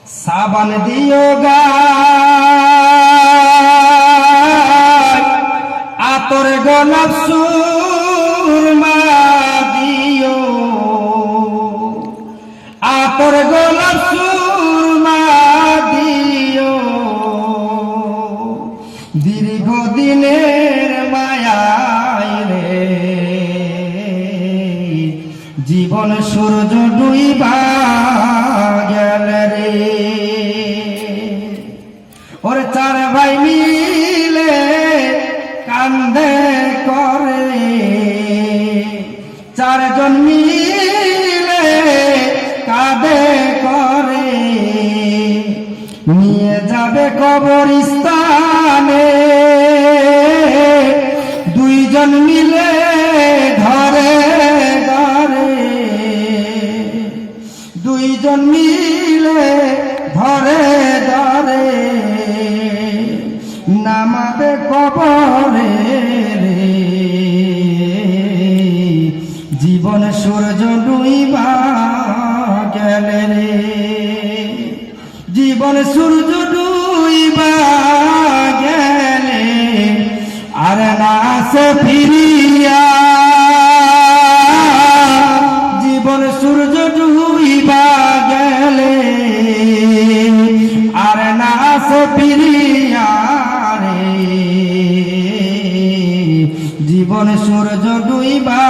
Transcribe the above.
সাবান দিও গায়, আতর গোলাপ সুরমা দিও, আতর গোলাপ সুরমা দিও, দীর্ঘদিনের মায়ায় রে জীবন সূর্য ডুইবা গেল রে। ওর চার ভাই মিলে কান্দে করে, চারজন মিলে কাঁদে করে, নিয়ে যাবে কবরস্থানে, দুইজন মিলে ধরে ধরে, দুইজন মিলে ধরে ধরে নামাবে কবরে রে। জীবন সূর্য ডুইবা গেল রে, জীবন সূর্য ডুইবা গেলে আর না আসে ফিরিয়া, জীবন সূর্য ডুইবা গেলে আর না আসে ফিরিয়া রে। জীবন সূর্য ডুইবা